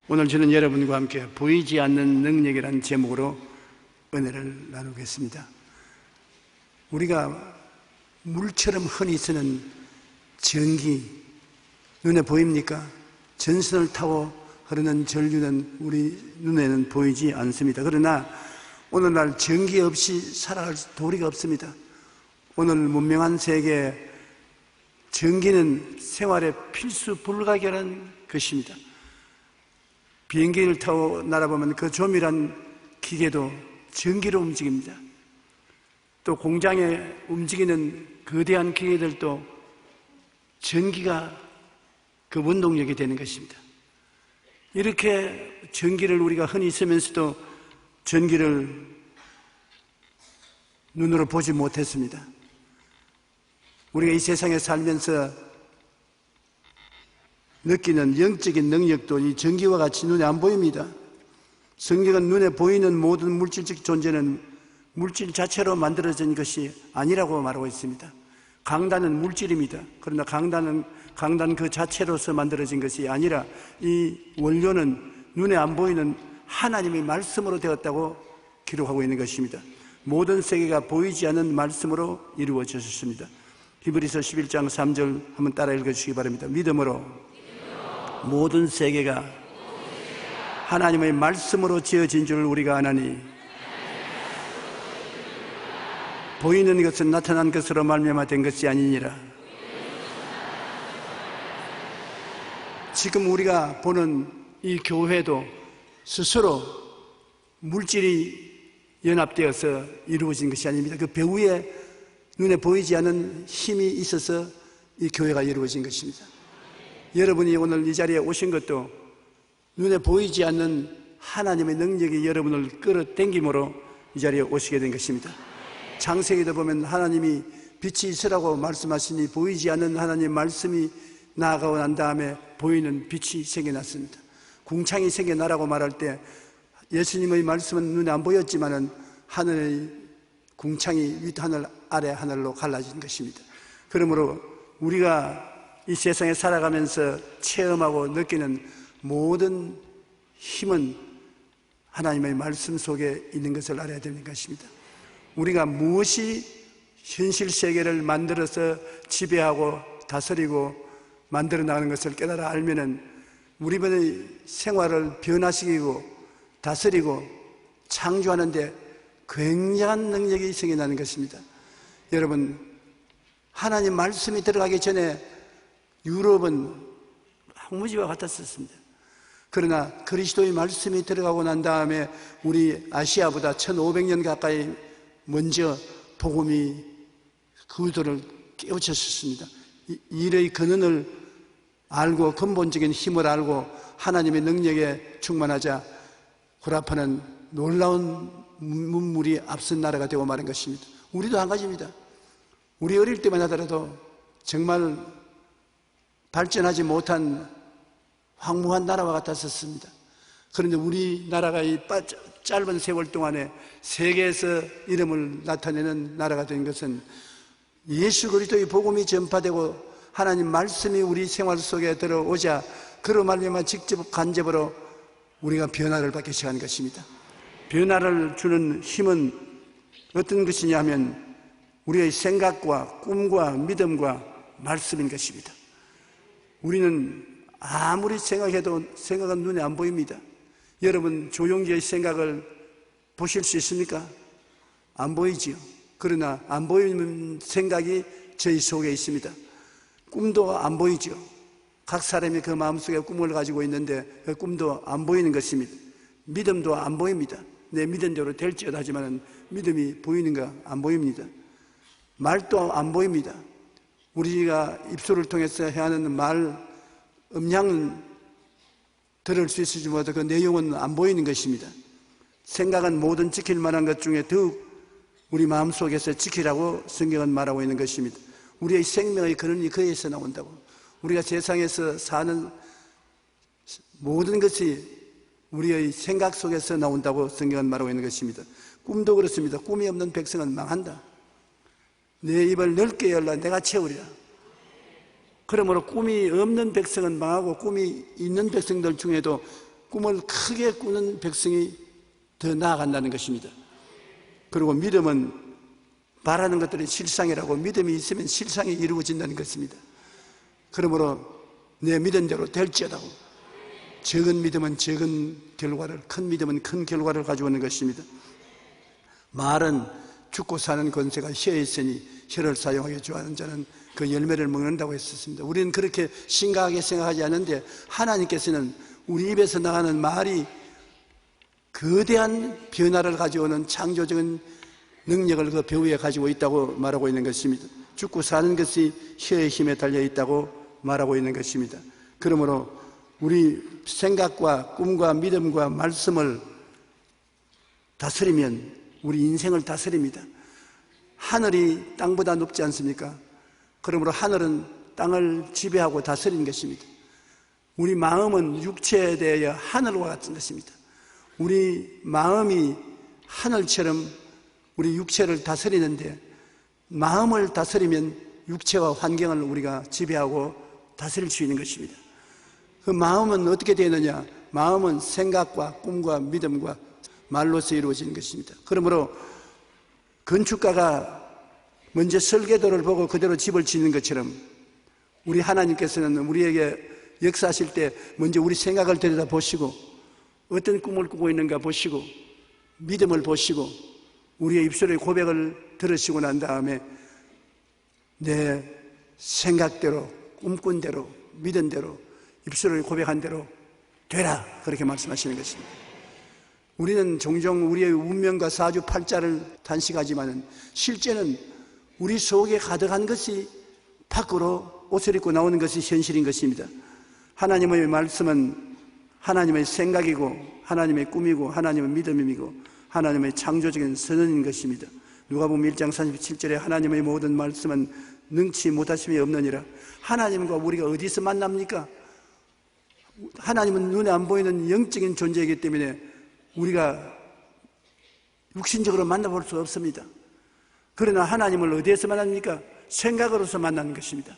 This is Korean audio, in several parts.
오늘 저는 여러분과 함께 보이지 않는 능력이라는 제목으로 은혜를 나누겠습니다. 우리가 물처럼 흔히 쓰는 전기, 눈에 보입니까? 전선을 타고 흐르는 전류는 우리 눈에는 보이지 않습니다. 그러나 오늘날 전기 없이 살아갈 도리가 없습니다. 오늘 문명한 세계에 전기는 생활의 필수 불가결한 것입니다. 비행기를 타고 날아보면 그 조밀한 기계도 전기로 움직입니다. 또 공장에 움직이는 거대한 기계들도 전기가 그 원동력이 되는 것입니다. 이렇게 전기를 우리가 흔히 쓰면서도 전기를 눈으로 보지 못했습니다. 우리가 이 세상에 살면서 느끼는 영적인 능력도 이 전기와 같이 눈에 안 보입니다. 성경은 눈에 보이는 모든 물질적 존재는 물질 자체로 만들어진 것이 아니라고 말하고 있습니다. 강단은 물질입니다. 그러나 강단 그 자체로서 만들어진 것이 아니라 이 원료는 눈에 안 보이는 하나님의 말씀으로 되었다고 기록하고 있는 것입니다. 모든 세계가 보이지 않는 말씀으로 이루어졌습니다. 히브리서 11장 3절 한번 따라 읽어주시기 바랍니다. 믿음으로 모든 세계가 하나님의 말씀으로 지어진 줄 우리가 아나니 보이는 것은 나타난 것으로 말미암아 된 것이 아니니라. 지금 우리가 보는 이 교회도 스스로 물질이 연합되어서 이루어진 것이 아닙니다. 그 배후에 눈에 보이지 않는 힘이 있어서 이 교회가 이루어진 것입니다. 여러분이 오늘 이 자리에 오신 것도 눈에 보이지 않는 하나님의 능력이 여러분을 끌어당김으로 이 자리에 오시게 된 것입니다. 창세기도 보면 하나님이 빛이 있으라고 말씀하시니 보이지 않는 하나님의 말씀이 나아가고 난 다음에 보이는 빛이 생겨났습니다. 궁창이 생겨나라고 말할 때 예수님의 말씀은 눈에 안 보였지만은 하늘의 궁창이 윗하늘 아래 하늘로 갈라진 것입니다. 그러므로 우리가 이 세상에 살아가면서 체험하고 느끼는 모든 힘은 하나님의 말씀 속에 있는 것을 알아야 되는 것입니다. 우리가 무엇이 현실 세계를 만들어서 지배하고 다스리고 만들어 나가는 것을 깨달아 알면은 우리의 생활을 변화시키고 다스리고 창조하는데 굉장한 능력이 생겨나는 것입니다. 여러분, 하나님 말씀이 들어가기 전에 유럽은 황무지와 같았었습니다. 그러나 그리스도의 말씀이 들어가고 난 다음에 우리 아시아보다 1500년 가까이 먼저 복음이 그들을 깨우쳤습니다. 일의 근원을 알고 근본적인 힘을 알고 하나님의 능력에 충만하자 구라파는 놀라운 문물이 앞선 나라가 되고 마는 것입니다. 우리도 한 가지입니다. 우리 어릴 때만 하더라도 정말 발전하지 못한 황무한 나라와 같았었습니다. 그런데 우리나라가 이 짧은 세월 동안에 세계에서 이름을 나타내는 나라가 된 것은 예수 그리스도의 복음이 전파되고 하나님 말씀이 우리 생활 속에 들어오자 그로 말미암아 직접 간접으로 우리가 변화를 받기 시작한 것입니다. 변화를 주는 힘은 어떤 것이냐 하면 우리의 생각과 꿈과 믿음과 말씀인 것입니다. 우리는 아무리 생각해도 생각은 눈에 안 보입니다. 여러분 조용기의 생각을 보실 수 있습니까? 안 보이지요. 그러나 안 보이는 생각이 저희 속에 있습니다. 꿈도 안 보이죠. 각 사람이 그 마음속에 꿈을 가지고 있는데 그 꿈도 안 보이는 것입니다. 믿음도 안 보입니다. 내 믿은 대로 될지어다 하지만 믿음이 보이는가? 안 보입니다. 말도 안 보입니다. 우리가 입술을 통해서 해야 하는 말 음량은 들을 수 있을지 몰라도 그 내용은 안 보이는 것입니다. 생각은 모든 지킬 만한 것 중에 더욱 우리 마음속에서 지키라고 성경은 말하고 있는 것입니다. 우리의 생명의 근원이 거기에서 나온다고. 우리가 세상에서 사는 모든 것이 우리의 생각 속에서 나온다고 성경은 말하고 있는 것입니다. 꿈도 그렇습니다. 꿈이 없는 백성은 망한다. 내 입을 넓게 열라 내가 채우리라. 그러므로 꿈이 없는 백성은 망하고 꿈이 있는 백성들 중에도 꿈을 크게 꾸는 백성이 더 나아간다는 것입니다. 그리고 믿음은 바라는 것들이 실상이라고, 믿음이 있으면 실상이 이루어진다는 것입니다. 그러므로 내 믿은 대로 될지어다고, 적은 믿음은 적은 결과를, 큰 믿음은 큰 결과를 가져오는 것입니다. 말은 죽고 사는 권세가 혀에 있으니 혀를 사용하기 좋아하는 자는 그 열매를 먹는다고 했었습니다. 우리는 그렇게 심각하게 생각하지 않는데 하나님께서는 우리 입에서 나가는 말이 거대한 변화를 가져오는 창조적인 능력을 그 배후에 가지고 있다고 말하고 있는 것입니다. 죽고 사는 것이 혀의 힘에 달려 있다고 말하고 있는 것입니다. 그러므로 우리 생각과 꿈과 믿음과 말씀을 다스리면 우리 인생을 다스립니다. 하늘이 땅보다 높지 않습니까? 그러므로 하늘은 땅을 지배하고 다스리는 것입니다. 우리 마음은 육체에 대하여 하늘과 같은 것입니다. 우리 마음이 하늘처럼 우리 육체를 다스리는데, 마음을 다스리면 육체와 환경을 우리가 지배하고 다스릴 수 있는 것입니다. 그 마음은 어떻게 되느냐? 마음은 생각과 꿈과 믿음과 말로서 이루어지는 것입니다. 그러므로 건축가가 먼저 설계도를 보고 그대로 집을 짓는 것처럼 우리 하나님께서는 우리에게 역사하실 때 먼저 우리 생각을 들여다보시고 어떤 꿈을 꾸고 있는가 보시고 믿음을 보시고 우리의 입술의 고백을 들으시고 난 다음에 내 생각대로, 꿈꾼 대로, 믿은 대로, 입술을 고백한 대로 되라, 그렇게 말씀하시는 것입니다. 우리는 종종 우리의 운명과 사주팔자를 단식하지만 실제는 우리 속에 가득한 것이 밖으로 옷을 입고 나오는 것이 현실인 것입니다. 하나님의 말씀은 하나님의 생각이고 하나님의 꿈이고 하나님의 믿음이고 하나님의 창조적인 선언인 것입니다. 누가복음 1장 37절에 하나님의 모든 말씀은 능치 못하심이 없느니라. 하나님과 우리가 어디서 만납니까? 하나님은 눈에 안 보이는 영적인 존재이기 때문에 우리가 육신적으로 만나볼 수 없습니다. 그러나 하나님을 어디에서 만납니까? 생각으로서 만나는 것입니다.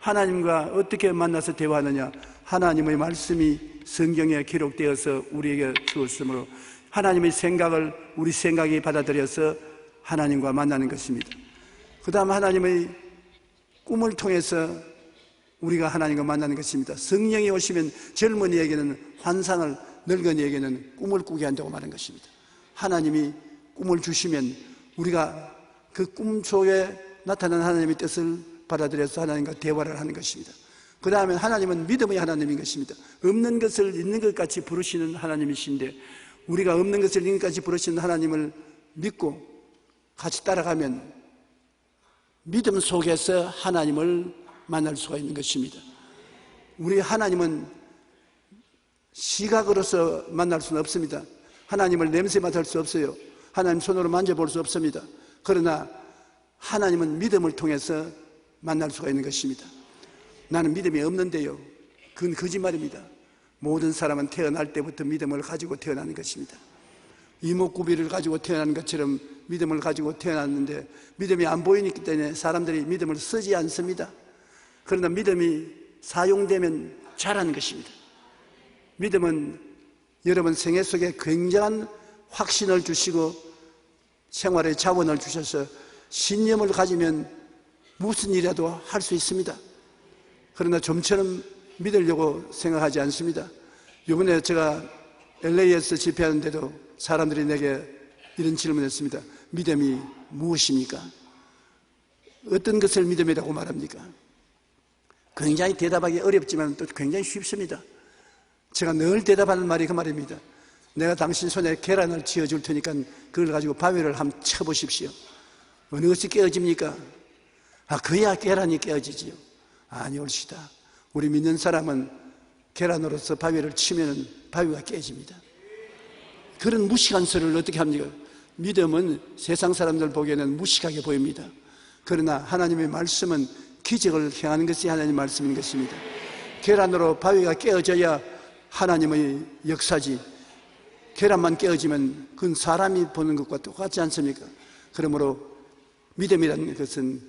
하나님과 어떻게 만나서 대화하느냐? 하나님의 말씀이 성경에 기록되어서 우리에게 주었으므로 하나님의 생각을 우리 생각이 받아들여서 하나님과 만나는 것입니다. 그 다음 하나님의 꿈을 통해서 우리가 하나님과 만나는 것입니다. 성령이 오시면 젊은이에게는 환상을, 늙은이에게는 꿈을 꾸게 한다고 말하는 것입니다. 하나님이 꿈을 주시면 우리가 그 꿈 속에 나타난 하나님의 뜻을 받아들여서 하나님과 대화를 하는 것입니다. 그 다음에 하나님은 믿음의 하나님인 것입니다. 없는 것을 있는 것 같이 부르시는 하나님이신데 우리가 없는 것을 있는 것 같이 부르시는 하나님을 믿고 같이 따라가면 믿음 속에서 하나님을 만날 수가 있는 것입니다. 우리 하나님은 시각으로서 만날 수는 없습니다. 하나님을 냄새 맡을 수 없어요. 하나님 손으로 만져볼 수 없습니다. 그러나 하나님은 믿음을 통해서 만날 수가 있는 것입니다. 나는 믿음이 없는데요. 그건 거짓말입니다. 모든 사람은 태어날 때부터 믿음을 가지고 태어나는 것입니다. 이목구비를 가지고 태어나는 것처럼 믿음을 가지고 태어났는데 믿음이 안 보이기 때문에 사람들이 믿음을 쓰지 않습니다. 그러나 믿음이 사용되면 잘하는 것입니다. 믿음은 여러분 생애 속에 굉장한 확신을 주시고 생활의 자원을 주셔서 신념을 가지면 무슨 일이라도 할 수 있습니다. 그러나 좀처럼 믿으려고 생각하지 않습니다. 이번에 제가 LA에서 집회하는데도 사람들이 내게 이런 질문을 했습니다. 믿음이 무엇입니까? 어떤 것을 믿음이라고 말합니까? 굉장히 대답하기 어렵지만 또 굉장히 쉽습니다. 제가 늘 대답하는 말이 그 말입니다. 내가 당신 손에 계란을 쥐어줄 테니까 그걸 가지고 바위를 한번 쳐보십시오. 어느 것이 깨어집니까? 그야 계란이 깨어지지요. 아니 옳시다. 우리 믿는 사람은 계란으로서 바위를 치면 바위가 깨집니다. 그런 무식한 소리를 어떻게 합니까? 믿음은 세상 사람들 보기에는 무식하게 보입니다. 그러나 하나님의 말씀은 기적을 행하는 것이 하나님의 말씀인 것입니다. 계란으로 바위가 깨어져야 하나님의 역사지, 계란만 깨어지면 그건 사람이 보는 것과 똑같지 않습니까? 그러므로 믿음이라는 것은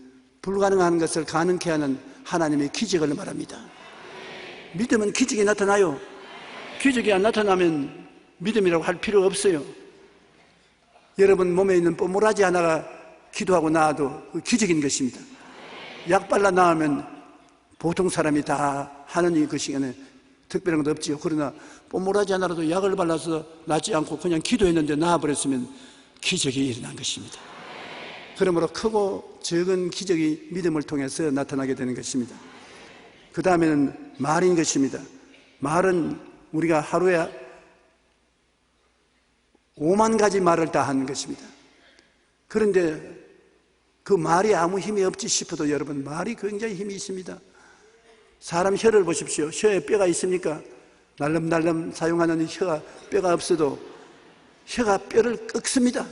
불가능한 것을 가능케 하는 하나님의 기적을 말합니다. 믿음은 기적이 나타나요. 기적이 안 나타나면 믿음이라고 할 필요 없어요. 여러분 몸에 있는 뽀모라지 하나가 기도하고 나와도 그 기적인 것입니다. 약 발라 나으면 보통 사람이 다 하는 그 시간에 특별한 것 없지요. 그러나 뽀모라지 하나라도 약을 발라서 낫지 않고 그냥 기도했는데 나아버렸으면 기적이 일어난 것입니다. 그러므로 크고 적은 기적이 믿음을 통해서 나타나게 되는 것입니다. 그 다음에는 말인 것입니다. 말은 우리가 하루에 5만 가지 말을 다 하는 것입니다. 그런데 그 말이 아무 힘이 없지 싶어도 여러분, 말이 굉장히 힘이 있습니다. 사람 혀를 보십시오. 혀에 뼈가 있습니까? 날름날름 사용하는 혀가 뼈가 없어도 혀가 뼈를 꺾습니다.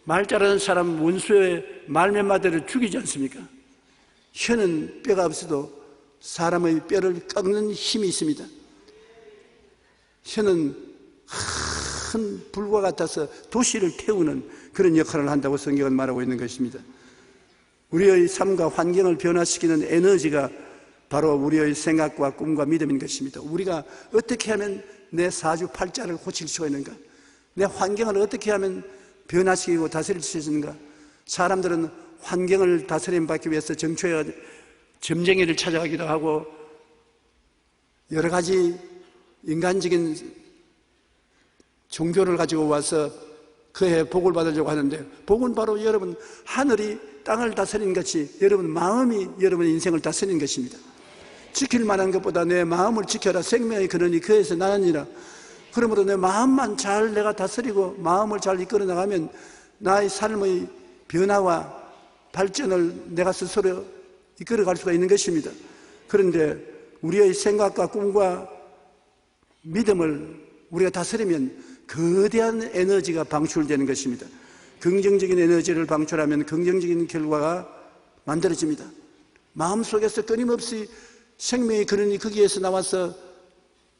말 잘하는 사람 원수의 말 몇 마디를 죽이지 않습니까? 혀는 뼈가 없어도 사람의 뼈를 깎는 힘이 있습니다. 혀는 큰 불과 같아서 도시를 태우는 그런 역할을 한다고 성경은 말하고 있는 것입니다. 우리의 삶과 환경을 변화시키는 에너지가 바로 우리의 생각과 꿈과 믿음인 것입니다. 우리가 어떻게 하면 내 사주팔자를 고칠 수가 있는가? 내 환경을 어떻게 하면 변화시키고 다스릴 수 있는가? 사람들은 환경을 다스림받기 위해서 정초에 점쟁이를 찾아가기도 하고 여러 가지 인간적인 종교를 가지고 와서 그의 복을 받으려고 하는데, 복은 바로 여러분 하늘이 땅을 다스리는 것이 여러분 마음이 여러분의 인생을 다스리는 것입니다. 지킬 만한 것보다 내 마음을 지켜라. 생명의 근원이 그에서 나느니라. 그러므로 내 마음만 잘 내가 다스리고 마음을 잘 이끌어 나가면 나의 삶의 변화와 발전을 내가 스스로 이끌어 갈 수가 있는 것입니다. 그런데 우리의 생각과 꿈과 믿음을 우리가 다스리면 거대한 에너지가 방출되는 것입니다. 긍정적인 에너지를 방출하면 긍정적인 결과가 만들어집니다. 마음속에서 끊임없이 생명의 근원이 거기에서 나와서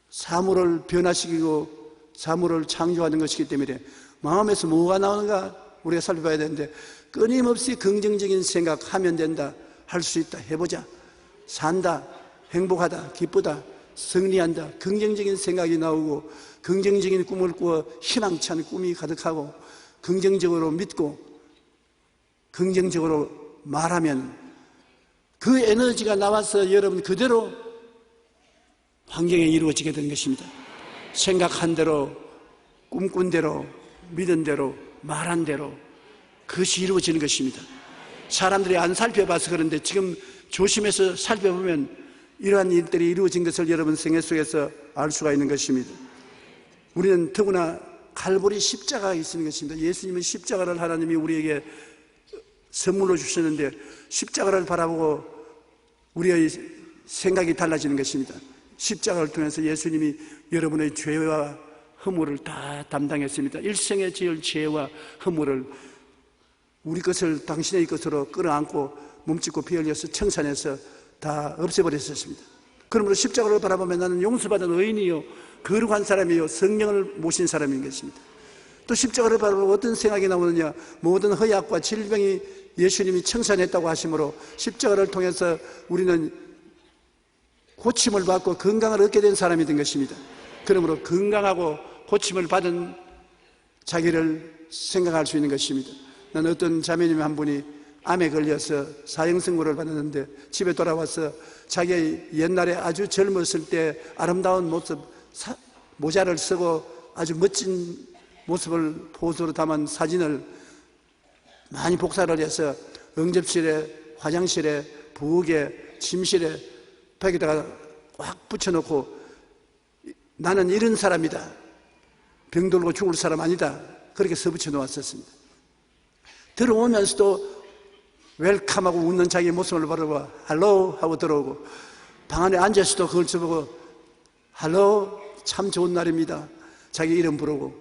사물을 변화시키고 사물을 창조하는 것이기 때문에 마음에서 뭐가 나오는가 우리가 살펴봐야 되는데, 끊임없이 긍정적인 생각하면 된다, 할 수 있다, 해보자, 산다, 행복하다, 기쁘다, 승리한다, 긍정적인 생각이 나오고 긍정적인 꿈을 꾸어 희망찬 꿈이 가득하고 긍정적으로 믿고 긍정적으로 말하면 그 에너지가 나와서 여러분 그대로 환경에 이루어지게 되는 것입니다. 생각한 대로, 꿈꾼 대로, 믿은 대로, 말한 대로 그것이 이루어지는 것입니다. 사람들이 안 살펴봐서 그런데 지금 조심해서 살펴보면 이러한 일들이 이루어진 것을 여러분 생애 속에서 알 수가 있는 것입니다. 우리는 더구나 갈보리 십자가가 있는 것입니다. 예수님은 십자가를 하나님이 우리에게 선물로 주셨는데 십자가를 바라보고 우리의 생각이 달라지는 것입니다. 십자가를 통해서 예수님이 여러분의 죄와 허물을 다 담당했습니다. 일생에 지을 죄와 허물을 우리 것을 당신의 것으로 끌어안고 몸짓고 피 흘려서 청산해서 다 없애버렸습니다. 그러므로 십자가를 바라보면 나는 용서받은 의인이요 거룩한 사람이요 성령을 모신 사람인 것입니다. 또 십자가를 바라보고 어떤 생각이 나오느냐, 모든 허약과 질병이 예수님이 청산했다고 하심으로 십자가를 통해서 우리는 고침을 받고 건강을 얻게 된 사람이 된 것입니다. 그러므로 건강하고 고침을 받은 자기를 생각할 수 있는 것입니다. 나는 어떤 자매님 한 분이 암에 걸려서 사형선고를 받았는데 집에 돌아와서 자기의 옛날에 아주 젊었을 때 아름다운 모습, 모자를 쓰고 아주 멋진 모습을 포즈로 담은 사진을 많이 복사를 해서 응접실에, 화장실에, 부엌에, 침실에 벽에다가 꽉 붙여놓고 나는 이런 사람이다, 병들고 죽을 사람 아니다, 그렇게 써붙여 놓았었습니다. 들어오면서도 웰컴하고 웃는 자기 모습을 바라보고 할로 하고 들어오고, 방 안에 앉아서도 그걸 쳐보고 할로 참 좋은 날입니다, 자기 이름 부르고,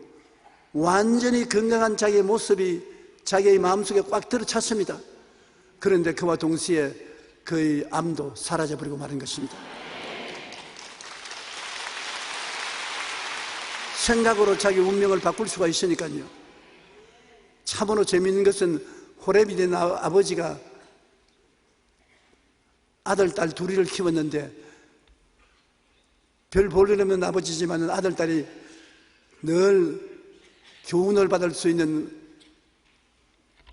완전히 건강한 자기의 모습이 자기의 마음속에 꽉 들어찼습니다. 그런데 그와 동시에 그의 암도 사라져버리고 마는 것입니다. 생각으로 자기 운명을 바꿀 수가 있으니까요. 참으로 재미있는 것은 호렙이 된 아버지가 아들, 딸 둘이를 키웠는데 별 보려면 아버지지만 아들, 딸이 늘 교훈을 받을 수 있는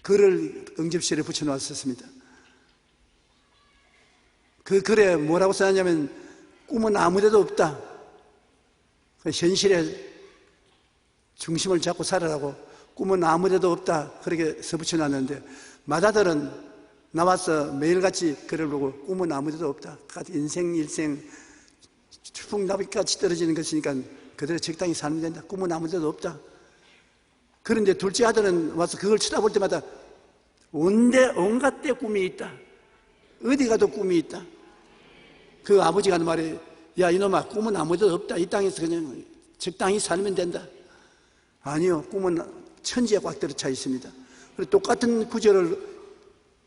글을 응접실에 붙여놓았었습니다. 그 글에 뭐라고 써놨냐면 꿈은 아무데도 없다. 현실에 중심을 잡고 살아라고, 꿈은 아무데도 없다, 그렇게 써붙여놨는데 맏아들은 나와서 매일같이 글을 보고 꿈은 아무데도 없다, 인생 일생 추풍나비까지 떨어지는 것이니까 그대로 적당히 살면 된다, 꿈은 아무데도 없다. 그런데 둘째 아들은 와서 그걸 쳐다볼 때마다 온갖 데 꿈이 있다, 어디 가도 꿈이 있다. 그 아버지가 하는 말이, 야 이놈아, 꿈은 아무데도 없다, 이 땅에서 그냥 적당히 살면 된다. 아니요, 꿈은 천지에 꽉 들어차 있습니다. 똑같은 구절을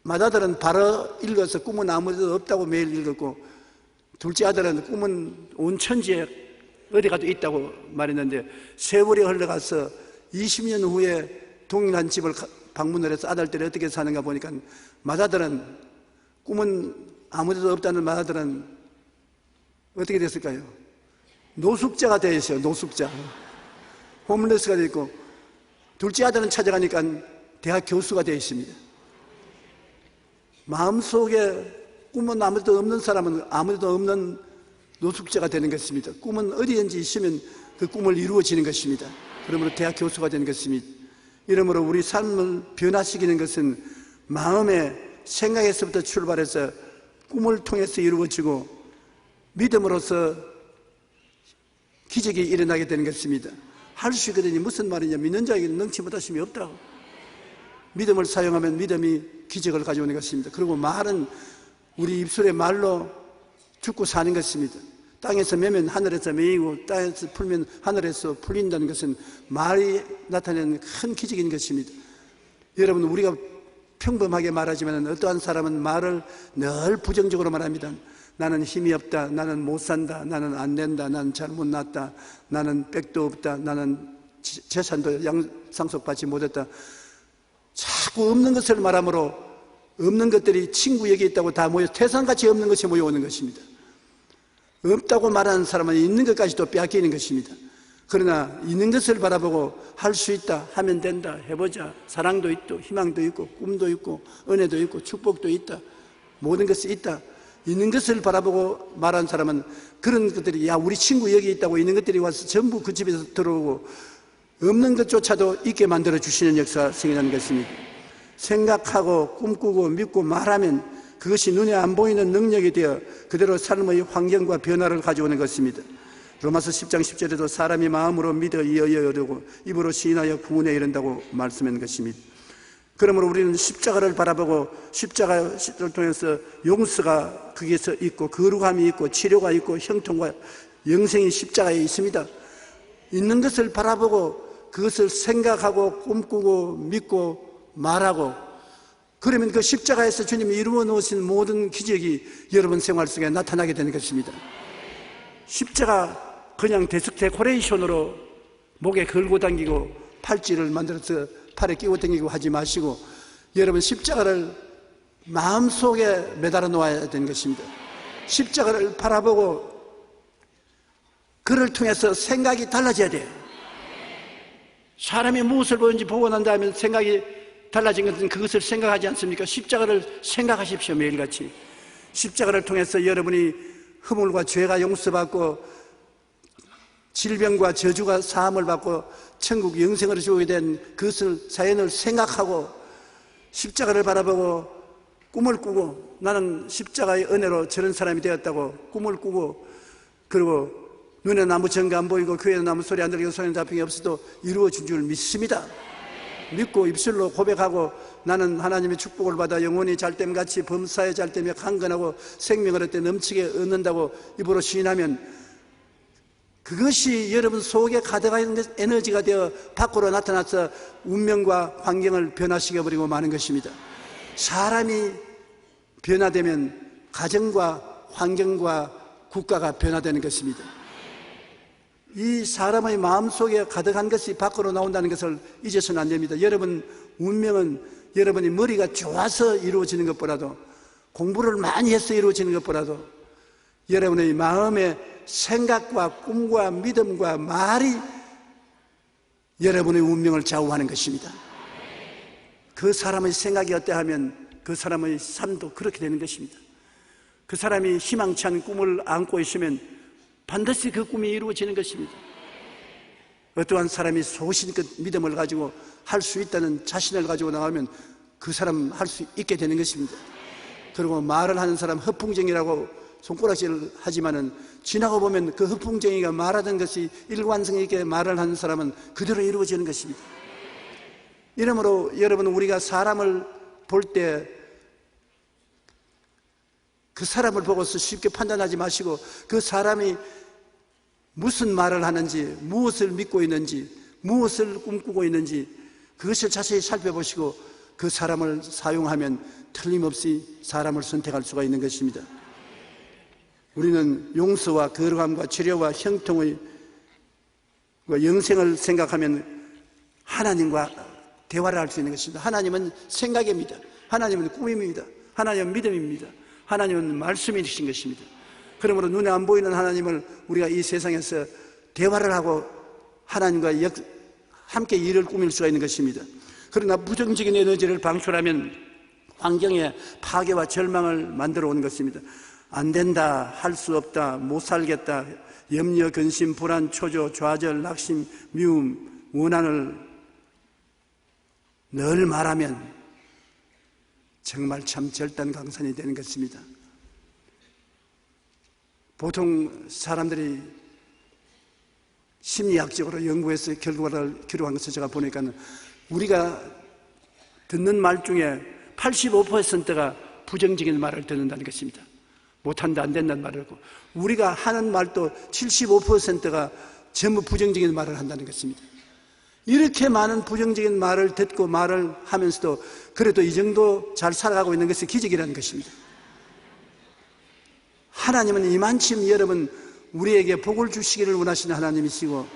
맏아들은 바로 읽어서 꿈은 아무데도 없다고 매일 읽었고, 둘째 아들은 꿈은 온 천지에 어디 가도 있다고 말했는데, 세월이 흘러가서 20년 후에 동일한 집을 방문을 해서 아들들이 어떻게 사는가 보니까 맏아들은 꿈은 아무데도 없다는 맏아들은 어떻게 됐을까요? 노숙자가 되어 있어요. 노숙자, 홈레스가 되어 있고, 둘째 아들은 찾아가니까 대학 교수가 되어 있습니다. 마음속에 꿈은 아무데도 없는 사람은 아무데도 없는 노숙자가 되는 것입니다. 꿈은 어디든지 있으면 그 꿈을 이루어지는 것입니다. 그러므로 대학 교수가 되는 것입니다. 이러므로 우리 삶을 변화시키는 것은 마음의 생각에서부터 출발해서 꿈을 통해서 이루어지고 믿음으로써 기적이 일어나게 되는 것입니다. 할 수 있거든요. 무슨 말이냐, 믿는 자에게 능치 못하심이 없다고. 믿음을 사용하면 믿음이 기적을 가져오는 것입니다. 그리고 말은 우리 입술의 말로 죽고 사는 것입니다. 땅에서 매면 하늘에서 매이고 땅에서 풀면 하늘에서 풀린다는 것은 말이 나타내는 큰 기적인 것입니다. 여러분, 우리가 평범하게 말하지만 어떠한 사람은 말을 늘 부정적으로 말합니다. 나는 힘이 없다, 나는 못 산다, 나는 안 된다, 나는 잘 못 났다, 나는 백도 없다, 나는 재산도 상속받지 못했다. 자꾸 없는 것을 말하므로 없는 것들이 친구 여기 있다고 다 모여 태산같이 없는 것이 모여오는 것입니다. 없다고 말하는 사람은 있는 것까지도 빼앗기는 것입니다. 그러나 있는 것을 바라보고 할 수 있다, 하면 된다, 해보자, 사랑도 있고 희망도 있고 꿈도 있고 은혜도 있고 축복도 있다, 모든 것이 있다, 있는 것을 바라보고 말하는 사람은 그런 것들이, 야 우리 친구 여기 있다고 있는 것들이 와서 전부 그 집에서 들어오고 없는 것조차도 있게 만들어 주시는 역사가 생겨나는 것입니다. 생각하고 꿈꾸고 믿고 말하면 그것이 눈에 안 보이는 능력이 되어 그대로 삶의 환경과 변화를 가져오는 것입니다. 로마서 10장 10절에도 사람이 마음으로 믿어 이어야 이르고 입으로 시인하여 구원에 이른다고 말씀한 것입니다. 그러므로 우리는 십자가를 바라보고 십자가를 통해서 용서가 거기에서 있고 거룩함이 있고 치료가 있고 형통과 영생이 십자가에 있습니다. 있는 것을 바라보고 그것을 생각하고 꿈꾸고 믿고 말하고, 그러면 그 십자가에서 주님이 이루어 놓으신 모든 기적이 여러분 생활 속에 나타나게 되는 것입니다. 십자가 그냥 데코레이션으로 목에 걸고 당기고 팔찌를 만들어서 팔에 끼고 당기고 하지 마시고 여러분 십자가를 마음속에 매달아 놓아야 되는 것입니다. 십자가를 바라보고 그를 통해서 생각이 달라져야 돼요. 사람이 무엇을 보는지 보고 난 다음에 생각이 달라진 것은 그것을 생각하지 않습니까? 십자가를 생각하십시오. 매일같이 십자가를 통해서 여러분이 허물과 죄가 용서받고 질병과 저주가 사함을 받고 천국 영생을 주게 된 그것을 사연을 생각하고 십자가를 바라보고 꿈을 꾸고 나는 십자가의 은혜로 저런 사람이 되었다고 꿈을 꾸고, 그리고 눈에는 아무 증거 안 보이고 귀에는 아무 소리 안 들리고 손에는 잡힘이 없어도 이루어진 줄 믿습니다. 믿고 입술로 고백하고 나는 하나님의 축복을 받아 영원히 잘됨같이 범사에 잘됨에 강건하고 생명을 얻되 넘치게 얻는다고 입으로 시인하면 그것이 여러분 속에 가득한 에너지가 되어 밖으로 나타나서 운명과 환경을 변화시켜버리고 마는 것입니다. 사람이 변화되면 가정과 환경과 국가가 변화되는 것입니다. 이 사람의 마음속에 가득한 것이 밖으로 나온다는 것을 잊어서는 안 됩니다. 여러분 운명은 여러분이 머리가 좋아서 이루어지는 것보다도 공부를 많이 해서 이루어지는 것보다도 여러분의 마음의 생각과 꿈과 믿음과 말이 여러분의 운명을 좌우하는 것입니다. 그 사람의 생각이 어떠하면 그 사람의 삶도 그렇게 되는 것입니다. 그 사람이 희망찬 꿈을 안고 있으면 반드시 그 꿈이 이루어지는 것입니다. 어떠한 사람이 소신껏 믿음을 가지고 할 수 있다는 자신을 가지고 나오면 그 사람 할 수 있게 되는 것입니다. 그리고 말을 하는 사람 허풍쟁이라고 손가락질을 하지만은 지나고 보면 그 허풍쟁이가 말하던 것이 일관성 있게 말을 하는 사람은 그대로 이루어지는 것입니다. 이러므로 여러분, 우리가 사람을 볼 때 그 사람을 보고서 쉽게 판단하지 마시고 그 사람이 무슨 말을 하는지, 무엇을 믿고 있는지, 무엇을 꿈꾸고 있는지 그것을 자세히 살펴보시고 그 사람을 사용하면 틀림없이 사람을 선택할 수가 있는 것입니다. 우리는 용서와 거룩함과 치료와 형통의 영생을 생각하면 하나님과 대화를 할 수 있는 것입니다. 하나님은 생각입니다. 하나님은 꿈입니다. 하나님은 믿음입니다. 하나님은 말씀이신 것입니다. 그러므로 눈에 안 보이는 하나님을 우리가 이 세상에서 대화를 하고 하나님과 함께 일을 꾸밀 수가 있는 것입니다. 그러나 부정적인 에너지를 방출하면 환경에 파괴와 절망을 만들어 오는 것입니다. 안 된다, 할 수 없다, 못 살겠다, 염려, 근심, 불안, 초조, 좌절, 낙심, 미움, 원한을 늘 말하면 정말 참 절단강산이 되는 것입니다. 보통 사람들이 심리학적으로 연구해서 결과를 기록한 것을 제가 보니까 우리가 듣는 말 중에 85%가 부정적인 말을 듣는다는 것입니다. 못한다, 안 된다는 말을 하고, 우리가 하는 말도 75%가 전부 부정적인 말을 한다는 것입니다. 이렇게 많은 부정적인 말을 듣고 말을 하면서도 그래도 이 정도 잘 살아가고 있는 것이 기적이라는 것입니다. 하나님은 이만큼 여러분 우리에게 복을 주시기를 원하시는 하나님이시고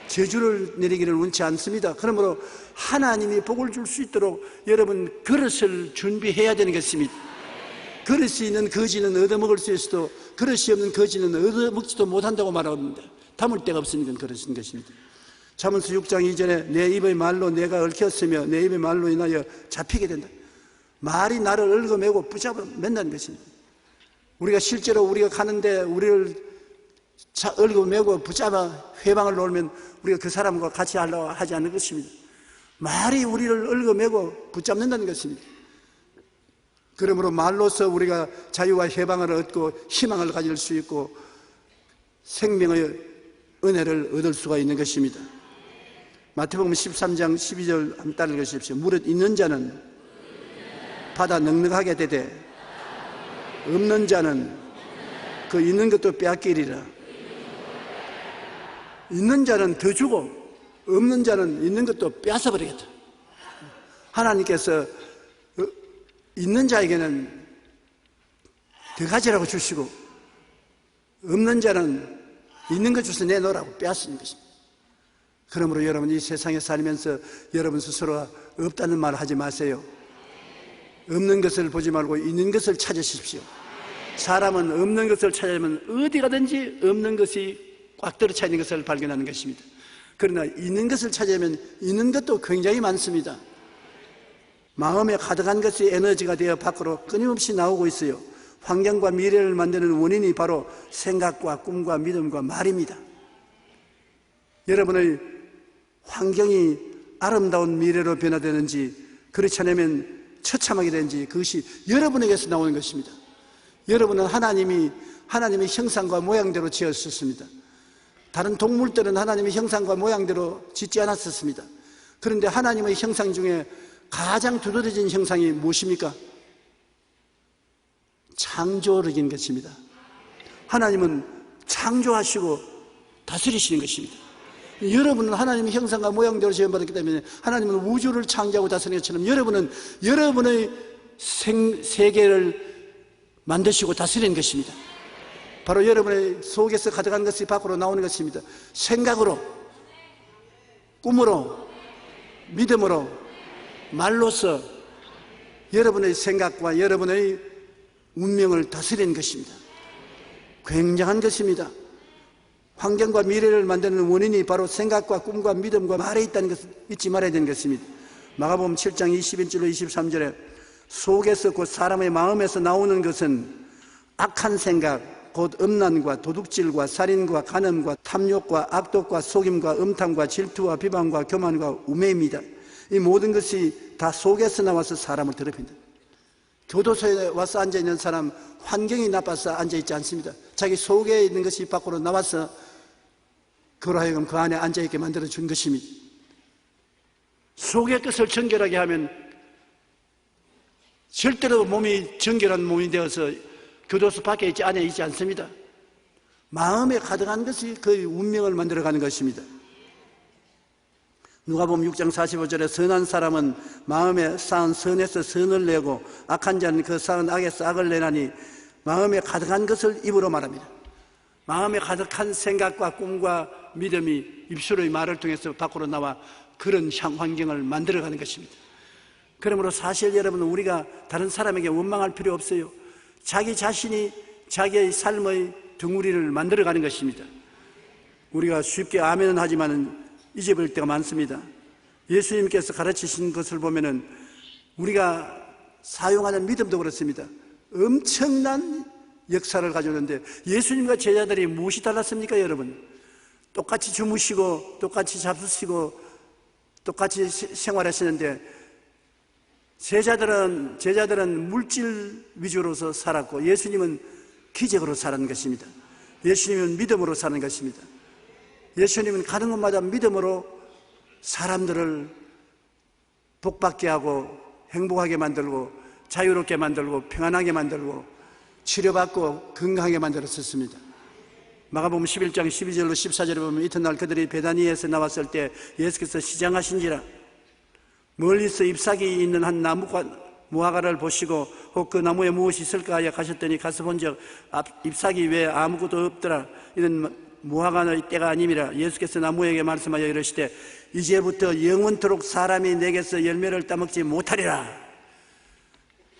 저주를 내리기를 원치 않습니다. 그러므로 하나님이 복을 줄 수 있도록 여러분 그릇을 준비해야 되는 것입니다. 그릇이 있는 거지는 얻어먹을 수 있어도 그릇이 없는 거지는 얻어먹지도 못한다고 말합니다. 담을 데가 없으니까 그러신 것입니다. 잠언서 6장 2절에 내 입의 말로 내가 얽혔으며 내 입의 말로 인하여 잡히게 된다. 말이 나를 얽어매고 붙잡아 맨다는 것입니다. 우리가 실제로 우리가 가는데 우리를 얽어매고 붙잡아 회방을 놓으면 우리가 그 사람과 같이 하려고 하지 않는 것입니다. 말이 우리를 얽어매고 붙잡는다는 것입니다. 그러므로 말로서 우리가 자유와 해방을 얻고 희망을 가질 수 있고 생명의 은혜를 얻을 수가 있는 것입니다. 마태복음 13장 12절 한번 따라 읽으십시오. 무릇 있는 자는 받아 넉넉하게 되되 없는 자는 그 있는 것도 빼앗기리라. 있는 자는 더 주고 없는 자는 있는 것도 빼앗아버리겠다. 하나님께서 있는 자에게는 더 가지라고 주시고 없는 자는 있는 것 주서 내놓으라고 빼앗는 것입니다. 그러므로 여러분 이 세상에 살면서 여러분 스스로가 없다는 말 하지 마세요. 없는 것을 보지 말고 있는 것을 찾으십시오. 사람은 없는 것을 찾으면 어디 가든지 없는 것이 꽉 들어차 있는 것을 발견하는 것입니다. 그러나 있는 것을 찾으면 있는 것도 굉장히 많습니다. 마음에 가득한 것이 에너지가 되어 밖으로 끊임없이 나오고 있어요. 환경과 미래를 만드는 원인이 바로 생각과 꿈과 믿음과 말입니다. 여러분의 환경이 아름다운 미래로 변화되는지 그렇지 않으면 처참하게 되는지 그것이 여러분에게서 나오는 것입니다. 여러분은 하나님의 형상과 모양대로 지었었습니다. 다른 동물들은 하나님의 형상과 모양대로 짓지 않았었습니다. 그런데 하나님의 형상 중에 가장 두드러진 형상이 무엇입니까? 창조력인 것입니다. 하나님은 창조하시고 다스리시는 것입니다. 여러분은 하나님의 형상과 모양대로 지음받았기 때문에 하나님은 우주를 창조하고 다스리는 것처럼 여러분은 여러분의 세계를 만드시고 다스리는 것입니다. 바로 여러분의 속에서 가득한 것이 밖으로 나오는 것입니다. 생각으로, 꿈으로, 믿음으로, 말로서 여러분의 생각과 여러분의 운명을 다스리는 것입니다. 굉장한 것입니다. 환경과 미래를 만드는 원인이 바로 생각과 꿈과 믿음과 말에 있다는 것을 잊지 말아야 되는 것입니다. 마가복음 7장 21절로 23절에 속에서 곧 사람의 마음에서 나오는 것은 악한 생각, 곧 음란과 도둑질과 살인과 간음과 탐욕과 악독과 속임과 음탕과 질투와 비방과 교만과 우매입니다. 이 모든 것이 다 속에서 나와서 사람을 더럽힌다. 교도소에 와서 앉아있는 사람 환경이 나빠서 앉아있지 않습니다. 자기 속에 있는 것이 밖으로 나와서 그로 하여금 그 안에 앉아있게 만들어준 것입니다. 속의 것을 정결하게 하면 절대로 몸이 정결한 몸이 되어서 교도소 밖에 있지 안에 있지 않습니다. 마음에 가득한 것이 그 운명을 만들어가는 것입니다. 누가복음 6장 45절에 선한 사람은 마음에 쌓은 선에서 선을 내고 악한 자는 그 쌓은 악에서 악을 내나니 마음에 가득한 것을 입으로 말합니다. 마음에 가득한 생각과 꿈과 믿음이 입술의 말을 통해서 밖으로 나와 그런 환경을 만들어가는 것입니다. 그러므로 사실 여러분, 우리가 다른 사람에게 원망할 필요 없어요. 자기 자신이 자기의 삶의 덩어리를 만들어가는 것입니다. 우리가 쉽게 아멘은 하지만 잊어버릴 때가 많습니다. 예수님께서 가르치신 것을 보면은 우리가 사용하는 믿음도 그렇습니다. 엄청난 역사를 가져오는데 예수님과 제자들이 무엇이 달랐습니까, 여러분? 똑같이 주무시고 똑같이 잡수시고 똑같이 생활하시는데 제자들은 물질 위주로서 살았고 예수님은 기적으로 사는 것입니다. 예수님은 믿음으로 사는 것입니다. 예수님은 가는 곳마다 믿음으로 사람들을 복받게 하고 행복하게 만들고 자유롭게 만들고 평안하게 만들고 치료받고 건강하게 만들었습니다. 마가복음 11장 12절로 14절에 보면 이튿날 그들이 베다니에서 나왔을 때 예수께서 시장하신지라 멀리서 잎사귀 있는 한 나무가 무화과를 보시고 혹 그 나무에 무엇이 있을까 하여 가셨더니 가서 본적 잎사귀 외에 아무것도 없더라. 이런 무화과의 때가 아님이라. 예수께서 나무에게 말씀하여 이르시되 이제부터 영원토록 사람이 내게서 열매를 따먹지 못하리라.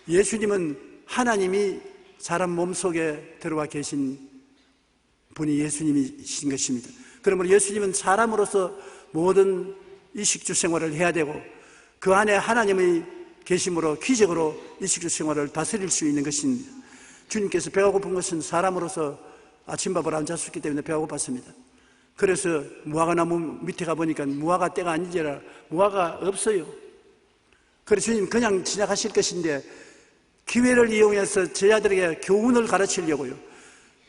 예수님은 하나님이 사람 몸속에 들어와 계신 분이 예수님이신 것입니다. 그러므로 예수님은 사람으로서 모든 이식주 생활을 해야 되고 그 안에 하나님의 계심으로 기적으로 이식주 생활을 다스릴 수 있는 것입니다. 주님께서 배가 고픈 것은 사람으로서 아침밥을 안 잤었기 때문에 배가 고팠습니다. 그래서 무화과나무 밑에 가보니까 무화과 때가 아니지라 무화과 없어요. 그래서 주님 그냥 지나가실 것인데 기회를 이용해서 제자들에게 교훈을 가르치려고요.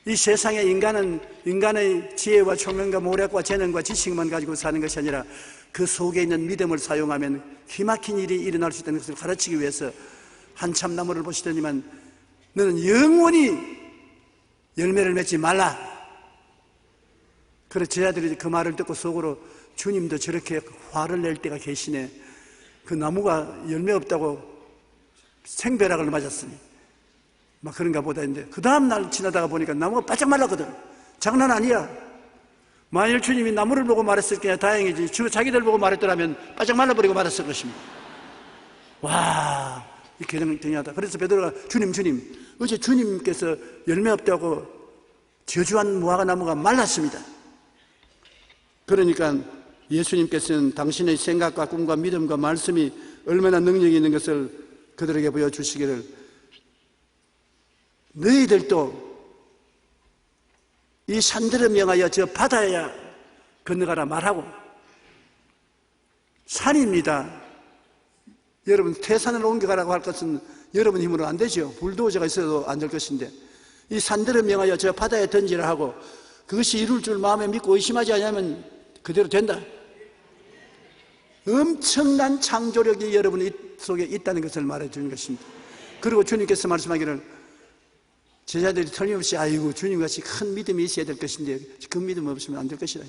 이 세상에 인간의 지혜와 총명과 모략과 재능과 지식만 가지고 사는 것이 아니라 그 속에 있는 믿음을 사용하면 기막힌 일이 일어날 수 있다는 것을 가르치기 위해서 한참 나무를 보시더니만 너는 영원히 열매를 맺지 말라. 그래서 제자들이 그 말을 듣고 속으로 주님도 저렇게 화를 낼 때가 계시네. 그 나무가 열매 없다고 생벼락을 맞았으니 막 그런가 보다 했는데 그 다음 날 지나다가 보니까 나무가 바짝 말랐거든. 장난 아니야. 만일 주님이 나무를 보고 말했을 게 다행이지 자기들 보고 말했더라면 바짝 말라버리고 말았을 것입니다. 와, 이렇게 대단하다. 그래서 베드로가 주님 어제 주님께서 열매 없다고 저주한 무화과 나무가 말랐습니다. 그러니까 예수님께서는 당신의 생각과 꿈과 믿음과 말씀이 얼마나 능력이 있는 것을 그들에게 보여주시기를 너희들도 이 산들을 명하여 저 바다에 건너가라 말하고 산입니다. 여러분 태산을 옮겨가라고 할 것은 여러분 힘으로 안 되죠. 불도저가 있어도 안 될 것인데 이 산들을 명하여 저 바다에 던지라 하고 그것이 이룰 줄 마음에 믿고 의심하지 않으면 그대로 된다. 엄청난 창조력이 여러분 속에 있다는 것을 말해주는 것입니다. 그리고 주님께서 말씀하기를 제자들이 틀림없이 아이고 주님같이 큰 믿음이 있어야 될 것인데 그 믿음 없으면 안 될 것이다.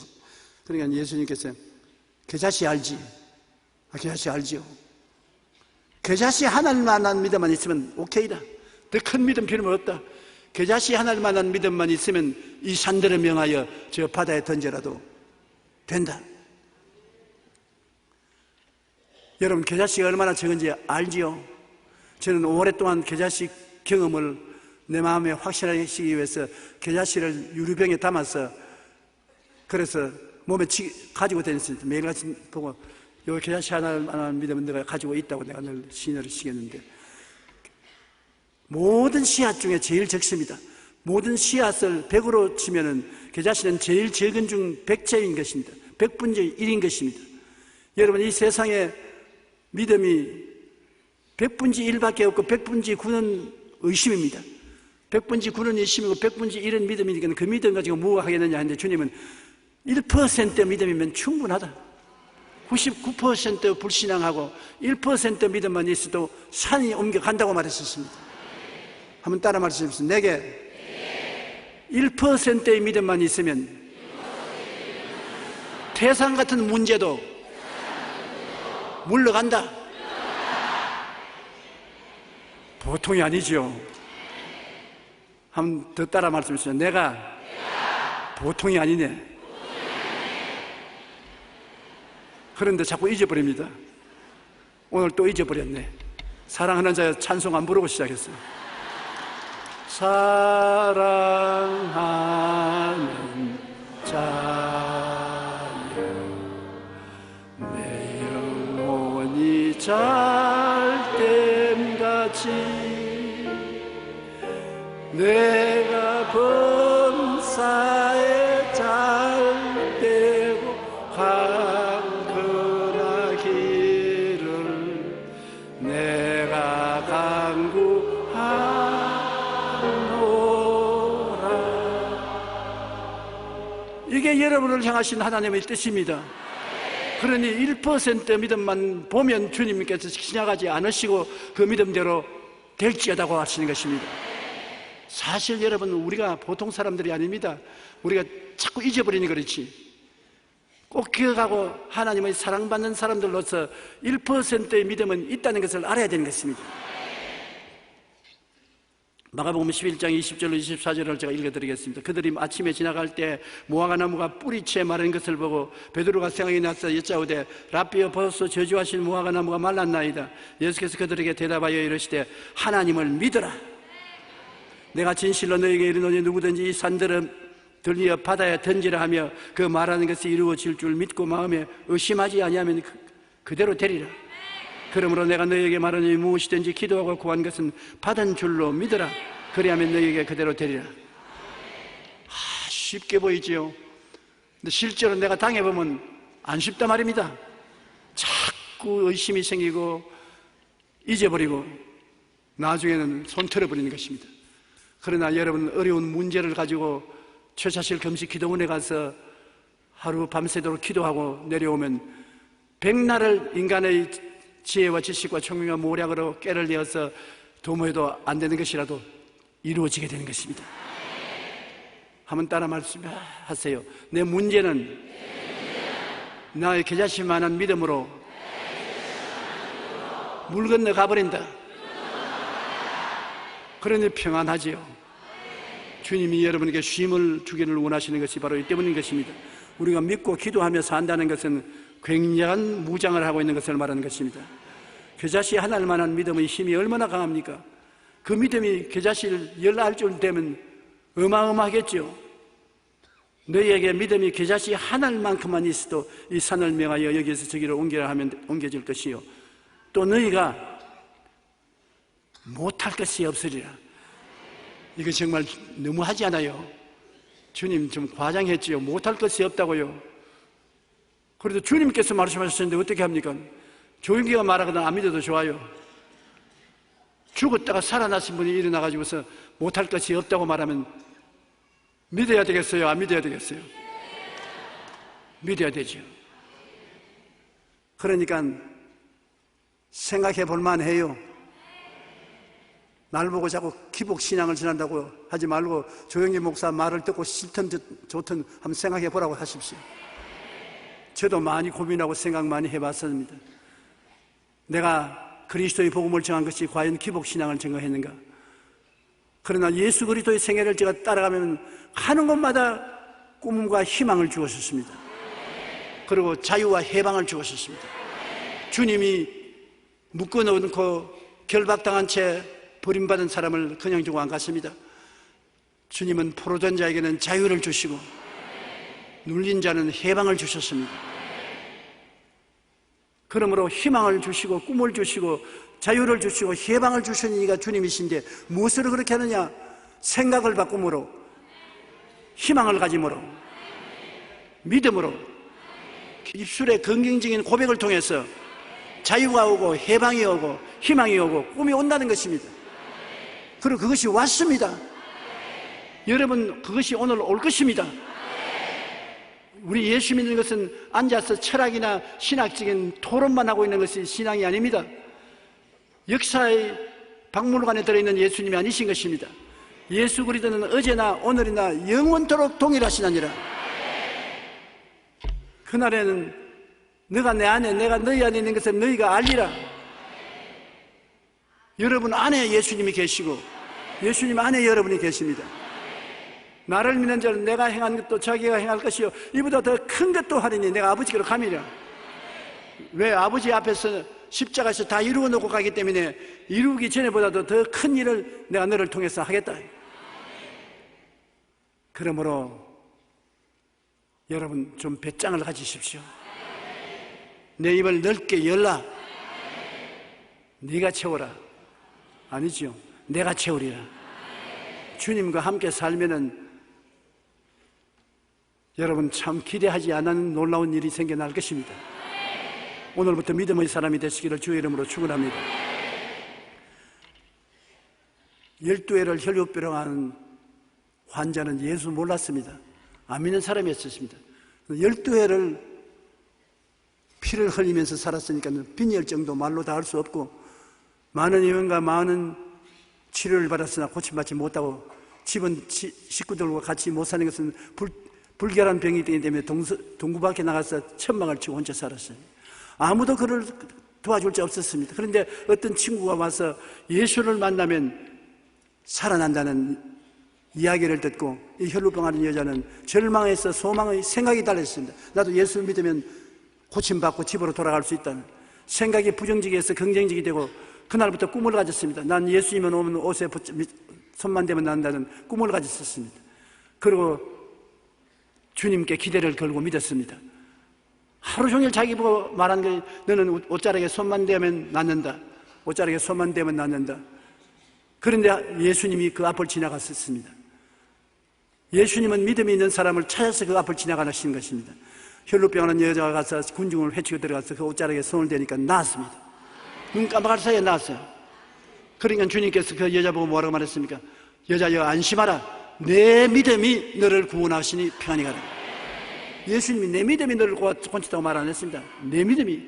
그러니까 예수님께서 겨자씨 알지? 겨자씨 알지요? 겨자씨 하나님만한 믿음만 있으면 오케이다. 더 큰 믿음 필요는 없다. 겨자씨 하나님만한 믿음만 있으면 이 산들을 명하여 저 바다에 던져라도 된다. 여러분 겨자씨가 얼마나 적은지 알지요? 저는 오랫동안 겨자씨 경험을 내 마음에 확실하게 하시기 위해서 겨자씨를 유리병에 담아서 그래서 몸에 가지고 다녔습니다. 매일같이 보고 요 겨자씨 하나만 믿으면 내가 가지고 있다고 내가 늘 시인을 시켰는데, 모든 씨앗 중에 제일 적습니다. 모든 씨앗을 100으로 치면은 겨자씨는 제일 적은 중 100제인 것입니다. 100분의 1인 것입니다. 여러분, 이 세상에 믿음이 100분의 1밖에 없고 100분의 9는 의심입니다. 100분의 9는 의심이고 100분의 1은 믿음이니까 그 믿음 가지고 무엇 하겠느냐 하는데, 주님은 1% 믿음이면 충분하다. 99% 불신앙하고 1% 믿음만 있어도 산이 옮겨간다고 말했었습니다. 한번 따라 말씀해주세요. 내게 1%의 믿음만 있으면 태산 같은 문제도 물러간다. 보통이 아니죠. 한번 더 따라 말씀해주세요. 내가 보통이 아니네. 그런데 자꾸 잊어버립니다. 오늘 또 잊어버렸네. 사랑하는 자여 찬송 안 부르고 시작했어요. 사랑하는 자여 내 영혼이 잘됨같이 내가 범사에 잘되고 강건하기를 내가 간구하노라. 이게 여러분을 향하신 하나님의 뜻입니다. 그러니 1% 믿음만 보면 주님께서 지나가지 않으시고 그 믿음대로 될지어다고 하시는 것입니다. 사실 여러분, 우리가 보통 사람들이 아닙니다. 우리가 자꾸 잊어버리니 그렇지. 꼭 기억하고 하나님의 사랑받는 사람들로서 1%의 믿음은 있다는 것을 알아야 되는 것입니다. 마가복음 11장 20절로 24절을 제가 읽어드리겠습니다. 그들이 아침에 지나갈 때 무화과나무가 뿌리채 마른 것을 보고 베드로가 생각이 나서 여짜오되 랍비여 벌써 저주하신 무화과나무가 말랐나이다. 예수께서 그들에게 대답하여 이르시되 하나님을 믿어라. 내가 진실로 너에게 이르노니 누구든지 이 산들을 들리어 바다에 던지라 하며 그 말하는 것이 이루어질 줄 믿고 마음에 의심하지 아니하면 그대로 되리라. 그러므로 내가 너에게 말하니 무엇이든지 기도하고 구한 것은 받은 줄로 믿어라. 그리하면 너에게 그대로 되리라. 쉽게 보이지요. 근데 실제로 내가 당해보면 안 쉽단 말입니다. 자꾸 의심이 생기고 잊어버리고 나중에는 손 털어버리는 것입니다. 그러나 여러분, 어려운 문제를 가지고 최사실 금식 기도원에 가서 하루 밤새도록 기도하고 내려오면 백날을 인간의 지혜와 지식과 총명과 모략으로 깨를 내어서 도모해도 안 되는 것이라도 이루어지게 되는 것입니다. 한번 따라 말씀하세요. 내 문제는 나의 겨자씨만한 믿음으로 물 건너 가버린다. 그러니 평안하지요. 주님이 여러분에게 쉼을 주기를 원하시는 것이 바로 이 때문인 것입니다. 우리가 믿고 기도하며 산다는 것은 굉장한 무장을 하고 있는 것을 말하는 것입니다. 겨자씨 하나만한 믿음의 힘이 얼마나 강합니까? 그 믿음이 겨자씨를 열날 줄 되면 어마어마하겠죠. 너희에게 믿음이 겨자씨 하나만큼만 있어도 이 산을 명하여 여기에서 저기로 옮기라 하면 옮겨질 것이요, 또 너희가 못할 것이 없으리라. 이거 정말 너무하지 않아요? 주님 좀 과장했지요. 못할 것이 없다고요. 그래도 주님께서 말씀하셨는데 어떻게 합니까? 조용기가 말하거나 안 믿어도 좋아요. 죽었다가 살아나신 분이 일어나가지고서 못할 것이 없다고 말하면 믿어야 되겠어요? 안 믿어야 되겠어요? 믿어야 되죠. 그러니까 생각해 볼 만해요. 날 보고 자꾸 기복신앙을 지난다고 하지 말고 조영기 목사 말을 듣고 싫든 좋든 한번 생각해 보라고 하십시오. 저도 많이 고민하고 생각 많이 해봤습니다. 내가 그리스도의 복음을 정한 것이 과연 기복신앙을 증거했는가? 그러나 예수 그리스도의 생애를 제가 따라가면 하는 곳마다 꿈과 희망을 주었습니다. 그리고 자유와 해방을 주었습니다. 주님이 묶어놓고 결박당한 채 버림받은 사람을 그냥 두고 안 갔습니다. 주님은 포로된 자에게는 자유를 주시고 눌린 자는 해방을 주셨습니다. 그러므로 희망을 주시고 꿈을 주시고 자유를 주시고 해방을 주시는 이가 주님이신데 무엇으로 그렇게 하느냐? 생각을 바꿈으로, 희망을 가짐으로, 믿음으로, 입술의 긍정적인 고백을 통해서 자유가 오고 해방이 오고 희망이 오고 꿈이 온다는 것입니다. 그리고 그것이 왔습니다. 여러분, 그것이 오늘 올 것입니다. 우리 예수 믿는 것은 앉아서 철학이나 신학적인 토론만 하고 있는 것이 신앙이 아닙니다. 역사의 박물관에 들어있는 예수님이 아니신 것입니다. 예수 그리스도는 어제나 오늘이나 영원토록 동일하시나니라. 그날에는 너가 내 안에 내가 너희 안에 있는 것을 너희가 알리라. 여러분 안에 예수님이 계시고 예수님 안에 여러분이 계십니다. 나를 믿는 자는 내가 행한 것도 자기가 행할 것이요 이보다 더 큰 것도 하리니 내가 아버지께로 가미라. 왜? 아버지 앞에서 십자가에서 다 이루어 놓고 가기 때문에 이루기 전에보다도 더 큰 일을 내가 너를 통해서 하겠다. 그러므로 여러분 좀 배짱을 가지십시오. 내 입을 넓게 열라. 네가 채워라. 아니지요. 내가 채우리라. 주님과 함께 살면은 여러분 참 기대하지 않은 놀라운 일이 생겨날 것입니다. 오늘부터 믿음의 사람이 되시기를 주의 이름으로 축원합니다. 12회를 혈육병하는 환자는 예수 몰랐습니다. 안 믿는 사람이었습니다. 12회를 피를 흘리면서 살았으니까 빈혈 정도 말로 다 할 수 없고 많은 의원과 많은 치료를 받았으나 고침받지 못하고 집은 식구들과 같이 못 사는 것은 불결한 병이 되기 때문에 동구 밖에 나가서 천막을 치고 혼자 살았어요. 아무도 그를 도와줄 자 없었습니다. 그런데 어떤 친구가 와서 예수를 만나면 살아난다는 이야기를 듣고 이 혈루병하는 여자는 절망에서 소망의 생각이 달렸습니다. 나도 예수 믿으면 고침받고 집으로 돌아갈 수 있다는 생각이 부정적이어서 긍정적이 되고 그날부터 꿈을 가졌습니다. 난 예수님은 오면 옷에 손만 대면 난다는 꿈을 가졌었습니다. 그리고 주님께 기대를 걸고 믿었습니다. 하루 종일 자기 보고 말한 게 너는 옷자락에 손만 대면 낫는다. 옷자락에 손만 대면 낫는다. 그런데 예수님이 그 앞을 지나갔었습니다. 예수님은 믿음이 있는 사람을 찾아서 그 앞을 지나가시는 것입니다. 혈루병하는 여자가 가서 군중을 헤치고 들어가서 그 옷자락에 손을 대니까 나았습니다. 눈 깜빡할 사이에 나았어요. 그러니까 주님께서 그 여자 보고 뭐라고 말했습니까? 여자여 안심하라. 내 믿음이 너를 구원하시니 평안히 가라. 예수님이 내 믿음이 너를 고쳤다고 말 안 했습니다. 내 믿음이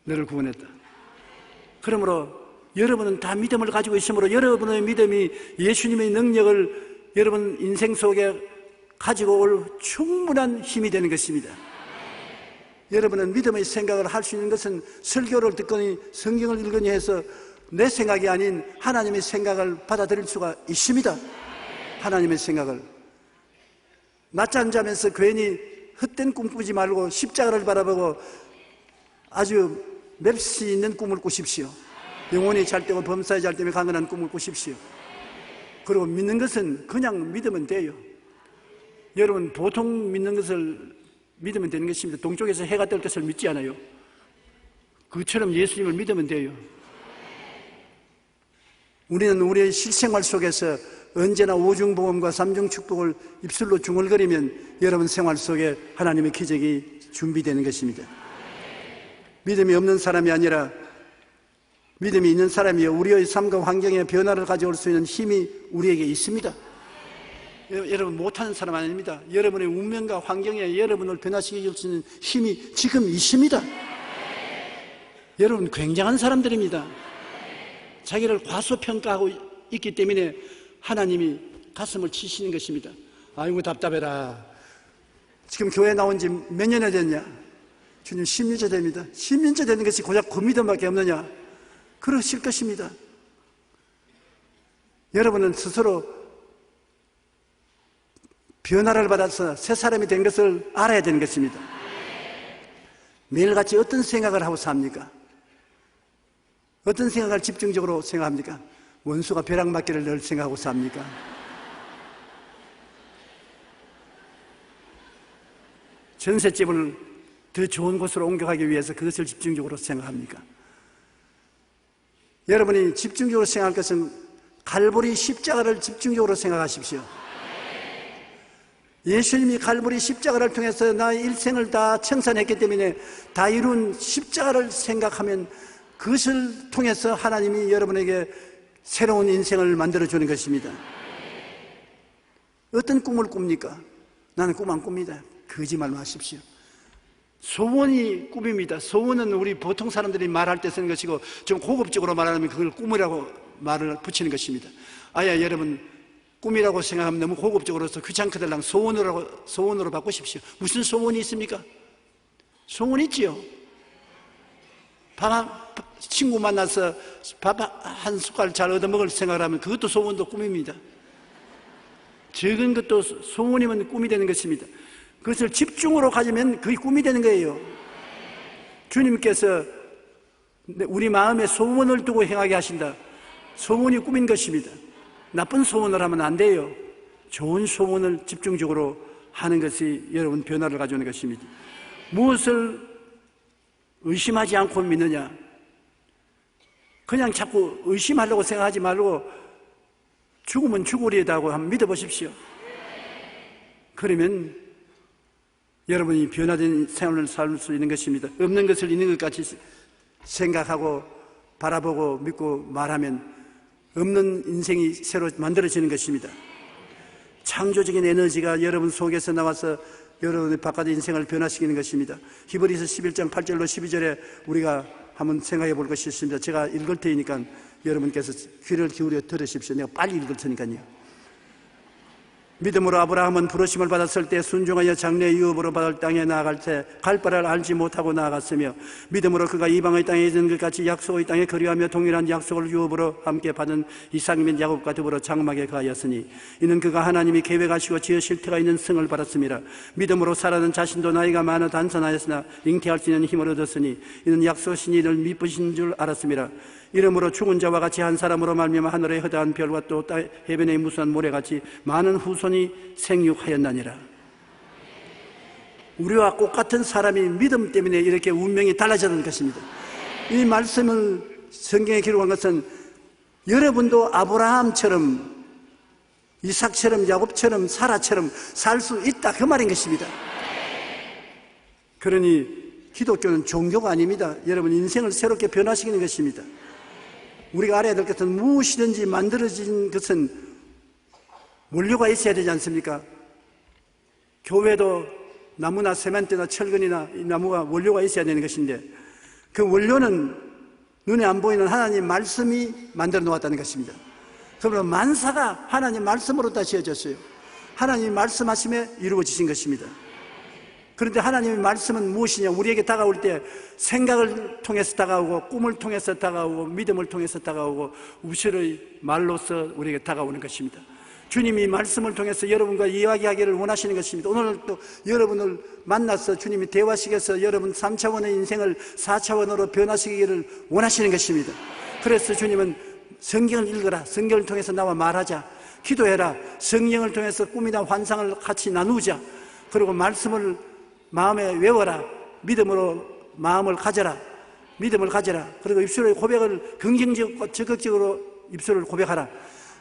너를 구원했다. 그러므로 여러분은 다 믿음을 가지고 있으므로 여러분의 믿음이 예수님의 능력을 여러분 인생 속에 가지고 올 충분한 힘이 되는 것입니다. 여러분은 믿음의 생각을 할 수 있는 것은 설교를 듣거니 성경을 읽으니 해서 내 생각이 아닌 하나님의 생각을 받아들일 수가 있습니다. 하나님의 생각을 낮잠 자면서 괜히 헛된 꿈 꾸지 말고 십자가를 바라보고 아주 맵시 있는 꿈을 꾸십시오. 영혼이 잘 때고 범사에 잘 때면 강건한 꿈을 꾸십시오. 그리고 믿는 것은 그냥 믿으면 돼요. 여러분 보통 믿는 것을 믿으면 되는 것입니다. 동쪽에서 해가 뜰 것을 믿지 않아요. 그처럼 예수님을 믿으면 돼요. 우리는 우리의 실생활 속에서 언제나 오중복음과 삼중축복을 입술로 중얼거리면 여러분 생활 속에 하나님의 기적이 준비되는 것입니다. 믿음이 없는 사람이 아니라 믿음이 있는 사람이요 우리의 삶과 환경에 변화를 가져올 수 있는 힘이 우리에게 있습니다. 여러분 못하는 사람 아닙니다. 여러분의 운명과 환경에 여러분을 변화시킬 수 있는 힘이 지금 있습니다. 여러분 굉장한 사람들입니다. 자기를 과소평가하고 있기 때문에 하나님이 가슴을 치시는 것입니다. 아이고 답답해라. 지금 교회 나온 지 몇 년이 됐냐? 주님 10년째 됩니다. 10년째 되는 것이 고작 그 믿음밖에 없느냐? 그러실 것입니다. 여러분은 스스로 변화를 받아서 새 사람이 된 것을 알아야 되는 것입니다. 매일같이 어떤 생각을 하고 삽니까? 어떤 생각을 집중적으로 생각합니까? 원수가 벼락맞기를 늘 생각하고 삽니까? 전셋집을 더 좋은 곳으로 옮겨가기 위해서 그것을 집중적으로 생각합니까? 여러분이 집중적으로 생각할 것은 갈보리 십자가를 집중적으로 생각하십시오. 예수님이 갈보리 십자가를 통해서 나의 일생을 다 청산했기 때문에 다 이룬 십자가를 생각하면 그것을 통해서 하나님이 여러분에게 새로운 인생을 만들어주는 것입니다. 어떤 꿈을 꿉니까? 나는 꿈 안 꿉니다. 거짓말 마십시오. 소원이 꿈입니다. 소원은 우리 보통 사람들이 말할 때 쓰는 것이고 좀 고급적으로 말하면 그걸 꿈이라고 말을 붙이는 것입니다. 아야 여러분, 꿈이라고 생각하면 너무 고급적으로서 귀찮거들랑 소원으로 바꾸십시오. 무슨 소원이 있습니까? 소원 있지요. 친구 만나서 밥 한 숟갈 잘 얻어먹을 생각을 하면 그것도 소원도 꿈입니다. 적은 것도 소원이면 꿈이 되는 것입니다. 그것을 집중으로 가지면 그게 꿈이 되는 거예요. 주님께서 우리 마음에 소원을 두고 행하게 하신다. 소원이 꿈인 것입니다. 나쁜 소원을 하면 안 돼요. 좋은 소원을 집중적으로 하는 것이 여러분 변화를 가져오는 것입니다. 무엇을 의심하지 않고 믿느냐? 그냥 자꾸 의심하려고 생각하지 말고 죽으면 죽으리다고 한번 믿어보십시오. 그러면 여러분이 변화된 생활을 살 수 있는 것입니다. 없는 것을 있는 것 같이 생각하고 바라보고 믿고 말하면 없는 인생이 새로 만들어지는 것입니다. 창조적인 에너지가 여러분 속에서 나와서 여러분의 바깥의 인생을 변화시키는 것입니다. 히브리서 11장 8절로 12절에 우리가 한번 생각해 볼 것이 있습니다. 제가 읽을 테니까 여러분께서 귀를 기울여 들으십시오. 내가 빨리 읽을 테니까요. 믿음으로 아브라함은 부르심을 받았을 때 순종하여 장래의 유업으로 받을 땅에 나아갈 때 갈 바를 알지 못하고 나아갔으며 믿음으로 그가 이방의 땅에 있는 것 같이 약속의 땅에 거류하며 동일한 약속을 유업으로 함께 받은 이삭 및 야곱과 더불어 장막에 거하였으니 이는 그가 하나님이 계획하시고 지으실 터가 있는 성을 받았습니다. 믿음으로 사라는 자신도 나이가 많아 단선하였으나 잉태할 수 있는 힘을 얻었으니 이는 약속하신 이를 미쁘신 줄 알았습니다. 이러므로 죽은 자와 같이 한 사람으로 말미암아 하늘의 허다한 별과 또 해변의 무수한 모래같이 많은 후손이 생육하였나니라. 우리와 똑같은 사람이 믿음 때문에 이렇게 운명이 달라졌는 것입니다. 이 말씀을 성경에 기록한 것은 여러분도 아브라함처럼 이삭처럼 야곱처럼 사라처럼 살 수 있다 그 말인 것입니다. 그러니 기독교는 종교가 아닙니다. 여러분 인생을 새롭게 변화시키는 것입니다. 우리가 알아야 될 것은 무엇이든지 만들어진 것은 원료가 있어야 되지 않습니까? 교회도 나무나 세멘트나 철근이나 이 나무가 원료가 있어야 되는 것인데 그 원료는 눈에 안 보이는 하나님 말씀이 만들어 놓았다는 것입니다. 그러면 만사가 하나님 말씀으로 다 지어졌어요. 하나님이 말씀하심에 이루어지신 것입니다. 그런데 하나님의 말씀은 무엇이냐? 우리에게 다가올 때 생각을 통해서 다가오고 꿈을 통해서 다가오고 믿음을 통해서 다가오고 우설의 말로서 우리에게 다가오는 것입니다. 주님이 말씀을 통해서 여러분과 이야기하기를 원하시는 것입니다. 오늘 또 여러분을 만나서 주님이 대화시켜서 여러분 3차원의 인생을 4차원으로 변화시키기를 원하시는 것입니다. 그래서 주님은 성경을 읽어라. 성경을 통해서 나와 말하자. 기도해라. 성령을 통해서 꿈이나 환상을 같이 나누자. 그리고 말씀을 마음에 외워라. 믿음으로 마음을 가져라. 믿음을 가져라. 그리고 입술의 고백을 긍정적으로 적극적으로 입술을 고백하라.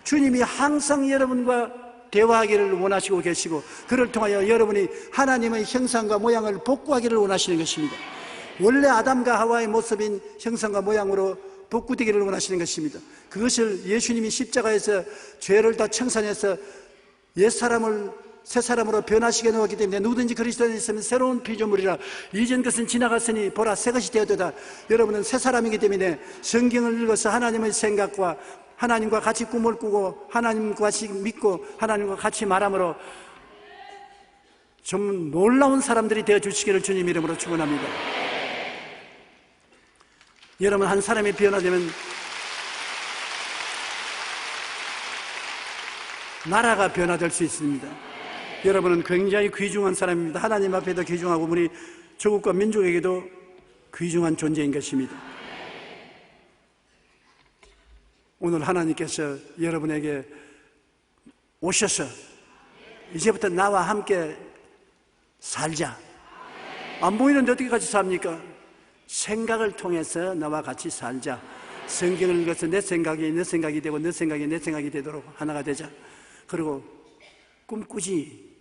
주님이 항상 여러분과 대화하기를 원하시고 계시고 그를 통하여 여러분이 하나님의 형상과 모양을 복구하기를 원하시는 것입니다. 원래 아담과 하와의 모습인 형상과 모양으로 복구되기를 원하시는 것입니다. 그것을 예수님이 십자가에서 죄를 다 청산해서 옛사람을 새사람으로 변화시켜 놓았기 때문에 누구든지 그리스도 안에 있으면 새로운 피조물이라. 이전 것은 지나갔으니 보라 새것이 되었도다. 여러분은 새사람이기 때문에 성경을 읽어서 하나님의 생각과 하나님과 같이 꿈을 꾸고 하나님과 같이 믿고 하나님과 같이 말함으로 좀 놀라운 사람들이 되어주시기를 주님 이름으로 축원합니다. 여러분 한 사람이 변화되면 나라가 변화될 수 있습니다. 여러분은 굉장히 귀중한 사람입니다. 하나님 앞에도 귀중하고 우리 조국과 민족에게도 귀중한 존재인 것입니다. 오늘 하나님께서 여러분에게 오셔서 이제부터 나와 함께 살자. 안 보이는데 어떻게 같이 삽니까? 생각을 통해서 나와 같이 살자. 성경을 읽어서 내 생각이 내 생각이 되고 내 생각이 내 생각이 되도록 하나가 되자. 그리고 꿈꾸지.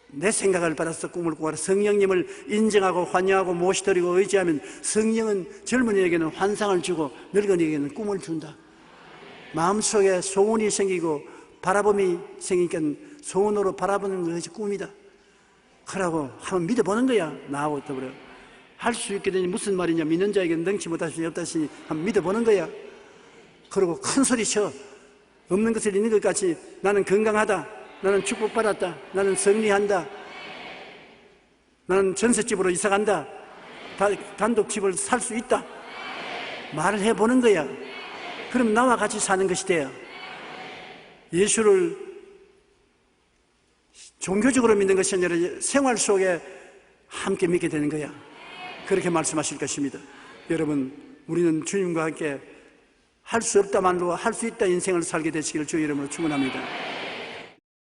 내 생각을 받아서 꿈을 꾸라. 성령님을 인정하고 환영하고 모시드리고 의지하면 성령은 젊은이에게는 환상을 주고 늙은이에게는 꿈을 준다. 마음속에 소원이 생기고 바라봄이 생기니까 소원으로 바라보는 것이 꿈이다. 그러고 한번 믿어보는 거야. 나하고 더불어 할 수 있게 되니 무슨 말이냐. 믿는 자에게는 능치 못하시니 없다시니 한번 믿어보는 거야. 그리고 큰 소리 쳐. 없는 것을 있는 것 같이 나는 건강하다. 나는 축복받았다. 나는 승리한다. 나는 전셋집으로 이사간다. 단독집을 살 수 있다. 말을 해보는 거야. 그럼 나와 같이 사는 것이 돼요. 예수를 종교적으로 믿는 것이 아니라 생활 속에 함께 믿게 되는 거야. 그렇게 말씀하실 것입니다. 여러분, 우리는 주님과 함께 할 수 없다만도 할 수 있다 인생을 살게 되시기를 주의 이름으로 축원합니다.